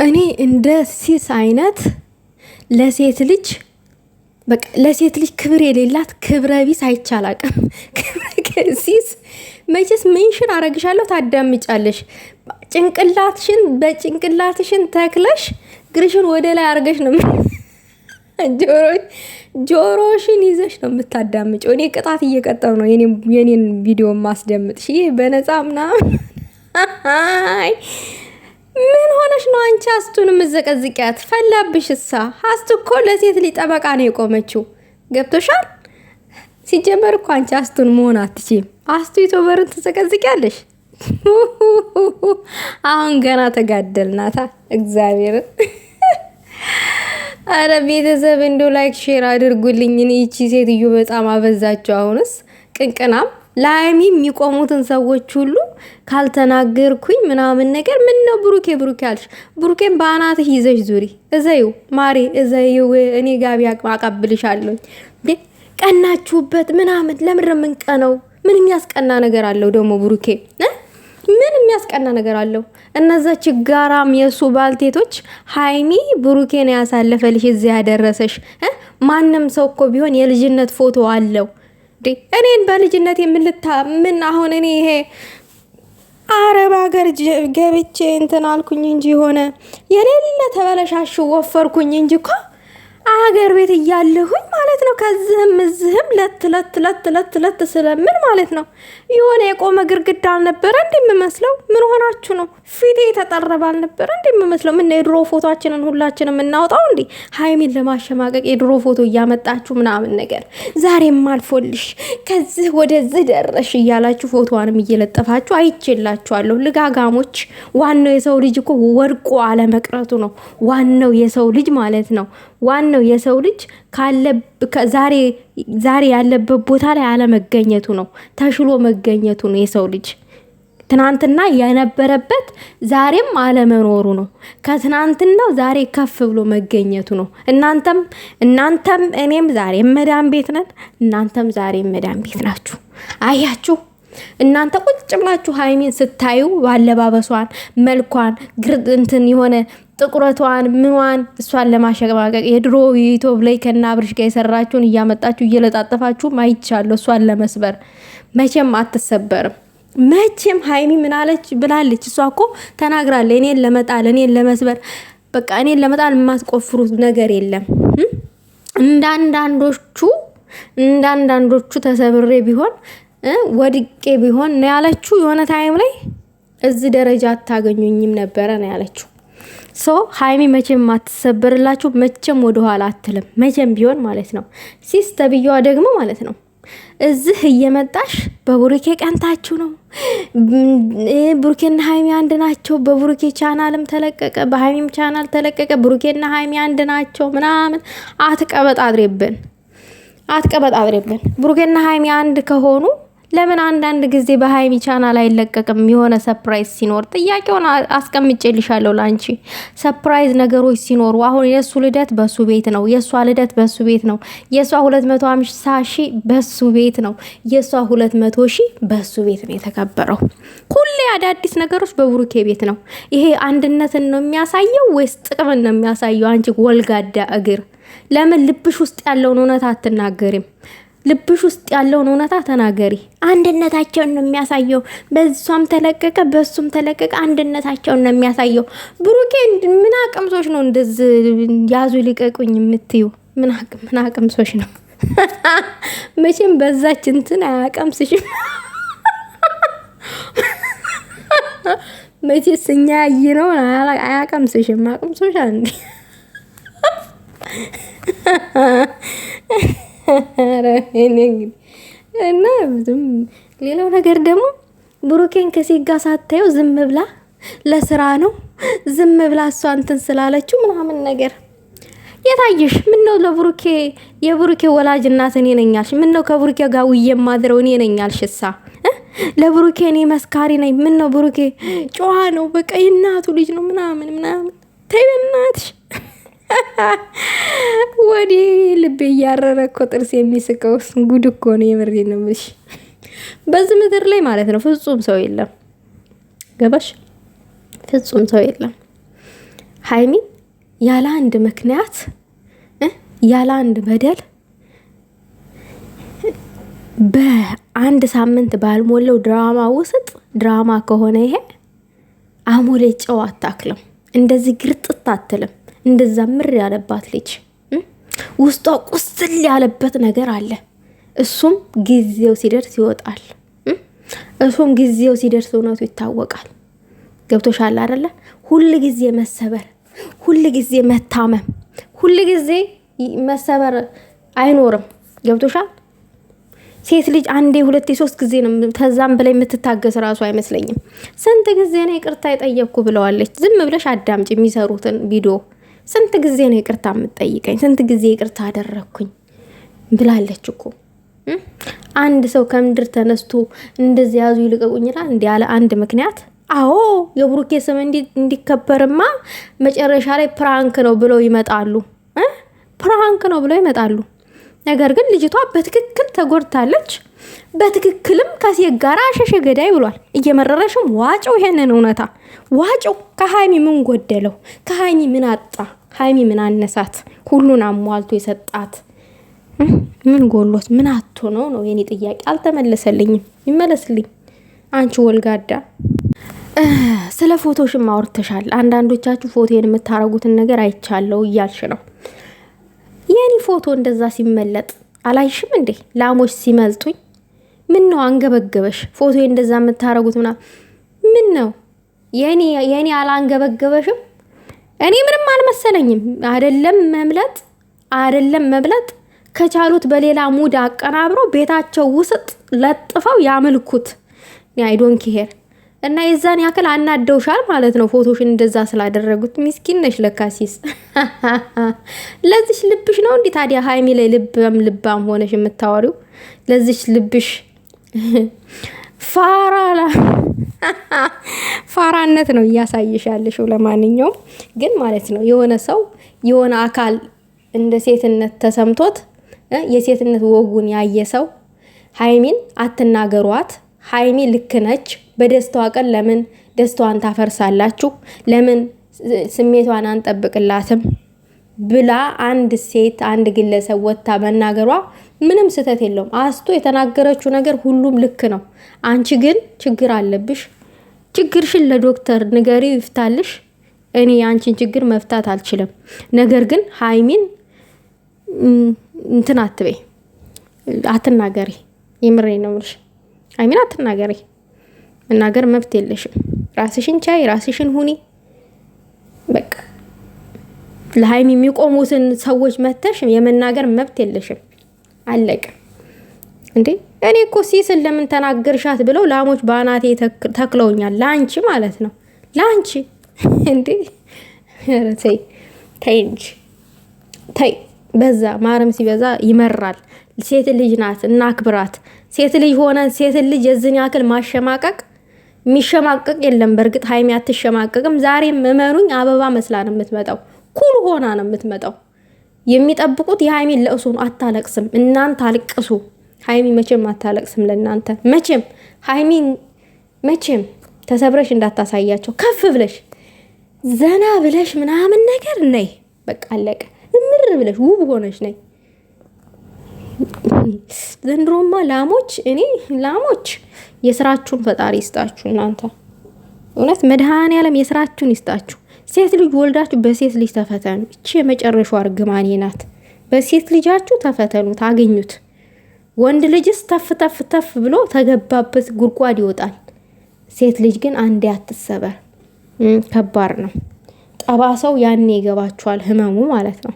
እኔ እንደ ሲስ አይነት ለሴት ልጅ በቃ ለሴት ልጅ ክብር የሌላት ክብረ ቢስ አይቻላቅም። ሲስ መቼስ ሜንሽን አረግሻለሁ ታዳምጫለሽ። ጭንቅላትሽን በጭንቅላትሽን ተክለሽ ግርሽን ወደ ላይ አርገሽ ነው ጆሮሽን ይዘሽ ነው የምታዳምጪው። እኔ ቅጣት እየቀጠው ነው የኔን ቪዲዮ ማስደምጥሽ። ይህ በነፃ ምናምን ምን ሆነሽ ነው አንቺ አስቱን ምዘቀዝቂያት? ፈላብሽ እሳ አስቱ እኮ ለሴት ልጅ ጠበቃ ነው የቆመችው። ገብቶሻል? ሲጀመር እኮ አንቺ አስቱን መሆን አትችይም። አስቱ ዩቲዩበርን ትዘቀዝቂያለሽ። አሁን ገና ተጋደልናታ እግዚአብሔርን። አረ ቤተሰብ እንደው ላይክ ሼር አድርጉልኝ። እኔ እቺ ሴትዮ በጣም አበዛቸው። አሁንስ ቅንቅናም ላይሚ የሚቆሙትን ሰዎች ሁሉ ካልተናገርኩኝ ምናምን ነገር ምን ነው ብሩኬ አልሽ። ብሩኬን በአናትህ ይዘሽ ዙሪ። እዘዩ ማሬ እዘዩ። እኔ ጋቢ አቀብልሻለሁ። ቀናችሁበት ምናምን ለምን ምንቀነው? ምን የሚያስቀና ነገር አለው ደግሞ ብሩኬ? ምን የሚያስቀና ነገር አለው? እነዛ ችጋራም የሱ ባልቴቶች ሃይሚ ብሩኬን ያሳለፈልሽ እዚህ ያደረሰሽ። ማንም ሰው እኮ ቢሆን የልጅነት ፎቶ አለው። እኔን በልጅነት ምን አሁን እኔ ይሄ አረብ ሀገር ገብቼ እንትን አልኩኝ እንጂ ሆነ የሌለ ተበለሻሽ ወፈርኩኝ እንጂ እኮ አገር ቤት እያለሁኝ ማለት ነው። ከዚህም እዚህም ለት ስለምን ማለት ነው የሆነ የቆመ ግርግዳ አልነበረ እንደምመስለው። ምን ሆናችሁ ነው? ፊቴ የተጠረበ አልነበረ እንደምመስለው። ምን የድሮ ፎቶአችንን ሁላችንም እናውጣው እንዴ? ሃይሚን ለማሸማቀቅ የድሮ ፎቶ እያመጣችሁ ምናምን ነገር ዛሬም አልፎልሽ ከዚህ ወደዚህ ደረሽ እያላችሁ ፎቶዋንም እየለጠፋችሁ አይቼላችኋለሁ። ልጋጋሞች። ዋናው የሰው ልጅ እኮ ወድቆ አለመቅረቱ ነው ዋናው የሰው ልጅ ማለት ነው። ዋናው የሰው ልጅ ዛሬ ያለበት ቦታ ላይ አለመገኘቱ ነው። ተሽሎ መገኘቱ ነው የሰው ልጅ። ትናንትና የነበረበት ዛሬም አለመኖሩ ነው። ከትናንትናው ዛሬ ከፍ ብሎ መገኘቱ ነው። እናንተም እኔም ዛሬ መዳን ቤት ነን። እናንተም ዛሬ መዳን ቤት ናችሁ። አያችሁ? እናንተ ቁጭ ብላችሁ ሃይሚን ስታዩ ባለባበሷን፣ መልኳን፣ እንትን የሆነ ጥቁረቷን ምኗን እሷን ለማሸማቀቅ የድሮ ዩቲዩብ ላይ ከና አብርሽ ጋር የሰራችሁን እያመጣችሁ እየለጣጠፋችሁ አይቻለሁ። እሷን ለመስበር መቼም አትሰበርም። መቼም ሃይሚ ምን አለች ብላለች? እሷ እኮ ተናግራለች። እኔን ለመጣል እኔን ለመስበር በቃ እኔን ለመጣል የማትቆፍሩት ነገር የለም። እንዳንዳንዶቹ ተሰብሬ ቢሆን ወድቄ ቢሆን ነው ያለችው። የሆነ ታይም ላይ እዚህ ደረጃ አታገኙኝም ነበረ ነው ያለችው። ሃይሚ መቼም አትሰበርላችሁ። መቼም ወደ ኋላ አትልም። መቼም ቢሆን ማለት ነው። ሲስ ተብዬዋ ደግሞ ማለት ነው እዚህ እየመጣሽ በቡሩኬ ቀንታችሁ ነው። ቡሩኬና ሃይሚ አንድ ናቸው። በቡሩኬ ቻናልም ተለቀቀ፣ በሃይሚም ቻናል ተለቀቀ። ቡሩኬና ሃይሚ አንድ ናቸው ምናምን አትቀበጣድሬብን። ቡሩኬና ሃይሚ አንድ ከሆኑ ለምን አንዳንድ ጊዜ በሃይሚ ቻናል አይለቀቅም? የሆነ ሰርፕራይዝ ሲኖር ጥያቄውን አስቀምጬልሻለሁ ላንቺ። ሰርፕራይዝ ነገሮች ሲኖሩ አሁን የሱ ልደት በሱ ቤት ነው፣ የሷ ልደት በሱ ቤት ነው፣ የሷ 250,000 በሱ ቤት ነው፣ የሷ 200,000 በሱ ቤት ነው የተከበረው። ሁሌ አዳዲስ ነገሮች በቡሩኬ ቤት ነው። ይሄ አንድነትን ነው የሚያሳየው ወይስ ጥቅምን ነው የሚያሳየው? አንቺ ወልጋዳ እግር ለምን ልብሽ ውስጥ ያለውን እውነት አትናገሪም? ልብሽ ውስጥ ያለውን እውነታ ተናገሪ። አንድነታቸውን ነው የሚያሳየው። በሷም ተለቀቀ በሱም ተለቀቀ አንድነታቸውን ነው የሚያሳየው። ብሩኬ ምን አቅምሶሽ ነው እንደዚህ ያዙ ሊቀቁኝ የምትዩ? ምን አቅምሶሽ ነው? መቼም በዛች እንትን አያቀምስሽም። መቼስ እኛ ያየነው አያቀምስሽም። አቅምሶሽ አንዴ እና ሌላው ነገር ደግሞ ብሩኬን ከሲጋ ሳታየው ዝም ብላ ለስራ ነው ዝም ብላ እሷ እንትን ስላለችው ምናምን ነገር የታየሽ? ምን ነው ለብሩኬ የብሩኬ ወላጅ እናት እኔ ነኝ አልሽ? ምን ነው ከብሩኬ ጋር ውዬ ማድረው እኔ ነኝ አልሽሳ? ለብሩኬ እኔ መስካሪ ነኝ። ምን ነው ብሩኬ ጨዋ ነው በቃ የእናቱ ልጅ ነው ምናምን ተይ በእናትሽ። ወዲ ልቤ እያረረ እኮ ጥርስ የሚስቀው ጉድ እኮ ነው። የምሬን ነው የምልሽ። በዚህ ምድር ላይ ማለት ነው ፍጹም ሰው የለም። ገባሽ? ፍጹም ሰው የለም። ሀይሚ ያለ አንድ ምክንያት ያለ አንድ በደል በአንድ ሳምንት ባልሞላው ድራማ ውስጥ ድራማ ከሆነ ይሄ አሞሌ ጨው አታክልም። እንደዚህ ግርጥት አትልም። እንደዛ ምር ያለባት ልጅ ውስጧ ቁስል ያለበት ነገር አለ። እሱም ጊዜው ሲደርስ ይወጣል። እሱም ጊዜው ሲደርስ እውነቱ ይታወቃል። ገብቶሻል አይደለ? ሁል ጊዜ መሰበር፣ ሁል ጊዜ መታመም፣ ሁል ጊዜ መሰበር አይኖርም። ገብቶሻል? ሴት ልጅ አንዴ ሁለቴ ሶስት ጊዜ ነው ተዛም በላይ የምትታገስ ራሱ አይመስለኝም። ስንት ጊዜ ነው ይቅርታ የጠየቅኩ ብለዋለች። ዝም ብለሽ አዳምጪ የሚሰሩትን ቪዲዮ። ስንት ጊዜ ነው ይቅርታ የምትጠይቀኝ? ስንት ጊዜ ይቅርታ አደረግኩኝ ብላለች እኮ። አንድ ሰው ከምድር ተነስቶ እንደዚህ ያዙ ይልቀቁኝ ይላል እንዲ ያለ አንድ ምክንያት? አዎ የብሩኬ ስም እንዲከበርማ መጨረሻ ላይ ፕራንክ ነው ብለው ይመጣሉ። ፕራንክ ነው ብለው ይመጣሉ። ነገር ግን ልጅቷ በትክክል ተጎድታለች። በትክክልም ከሴት ጋር አሸሸ ገዳይ ብሏል። እየመረረሽም ዋጨው፣ ይሄንን እውነታ ዋጨው። ከሀይሚ ምን ጎደለው? ከሀይሚ ምን አጣ? ሀይሚ ምን አነሳት? ሁሉን አሟልቶ የሰጣት ምን ጎሎት ምን አቶ ነው የኔ ጥያቄ። አልተመለሰልኝም። ይመለስልኝ። አንቺ ወልጋዳ። ስለ ፎቶሽም አውርተሻል። አንዳንዶቻችሁ ፎቶን የምታረጉትን ነገር አይቻለው እያልሽ ነው። የኔ ፎቶ እንደዛ ሲመለጥ አላይሽም እንዴ? ላሞች ሲመልጡኝ ምን ነው አንገበገበሽ? ፎቶ እንደዛ የምታረጉት ምን ነው? የኔ አላንገበገበሽም? እኔ ምንም አልመሰለኝም። አይደለም መብለጥ ከቻሉት በሌላ ሙድ አቀናብሮ ቤታቸው ውስጥ ለጥፈው ያመልኩት። አይ ዶንት ኬር። እና የዛን ያክል አናደውሻል ማለት ነው ፎቶሽን እንደዛ ስላደረጉት። ምስኪን ነሽ ለካሲስ። ለዚች ልብሽ ነው እንዴ ታዲያ ሀይሚ ላይ ልባም ሆነሽ የምታወሪው? ለዚች ልብሽ ፋራነት ነው እያሳየሻለሽ። ለማንኛውም ግን ማለት ነው የሆነ ሰው የሆነ አካል እንደ ሴትነት ተሰምቶት የሴትነት ወጉን ያየ ሰው ሀይሚን አትናገሯት፣ ሀይሚ ልክ ነች፣ በደስታዋ ቀን ለምን ደስታዋን ታፈርሳላችሁ? ለምን ስሜቷን አንጠብቅላትም? ብላ አንድ ሴት አንድ ግለሰብ ወጥታ መናገሯ ምንም ስህተት የለውም። አስቶ የተናገረችው ነገር ሁሉም ልክ ነው። አንቺ ግን ችግር አለብሽ። ችግርሽን ለዶክተር ንገሪ ይፍታልሽ። እኔ አንቺን ችግር መፍታት አልችልም። ነገር ግን ሀይሚን እንትን አትበይ፣ አትናገሪ። የምሬ ነው የምልሽ። ሀይሚን አትናገሪ። መናገር መብት የለሽም። ራስሽን ቻይ፣ ራስሽን ሁኒ። በቃ ለሀይሚ የሚቆሙትን ሰዎች መተሽ የመናገር መብት የለሽም። አለቀ እንዴ። እኔ እኮ ሲስል ለምን ተናገርሻት ብለው ላሞች ባናቴ ተክለውኛል። ላንቺ ማለት ነው ላንቺ እንዴ። ተይ እንጂ ተይ። በዛ ማረም ሲበዛ ይመራል። ሴት ልጅ ናት እና አክብራት። ሴት ልጅ ሆነ ሴት ልጅ የዝን ያክል ማሸማቀቅ የሚሸማቀቅ የለም። በእርግጥ ሀይሚ አትሸማቀቅም። ዛሬም እመኑኝ አበባ መስላ ነው የምትመጣው። ኩል ሆና ነው የምትመጣው። የሚጠብቁት የሀይሚን ለእሱ አታለቅስም። እናንተ አልቅሱ። ሀይሚ መቼም አታለቅስም ለእናንተ መቼም። ሀይሚ መቼም ተሰብረሽ እንዳታሳያቸው። ከፍ ብለሽ ዘና ብለሽ ምናምን ነገር ነይ። በቃ አለቀ። እምር ብለሽ ውብ ሆነሽ ነይ። ዘንድሮማ ላሞች የስራችሁን ፈጣሪ ይስጣችሁ። እናንተ እውነት መድኃኔዓለም የስራችሁን ይስጣችሁ። ሴት ልጅ ወልዳችሁ በሴት ልጅ ተፈተኑ። እቺ የመጨረሻው እርግማኔ ናት። በሴት ልጃችሁ ተፈተኑ፣ ታገኙት። ወንድ ልጅስ ተፍ ብሎ ተገባበት ጉድጓድ ይወጣል። ሴት ልጅ ግን አንዴ አትሰበር። ከባድ ነው ጠባሳው። ያኔ ይገባችኋል ህመሙ ማለት ነው።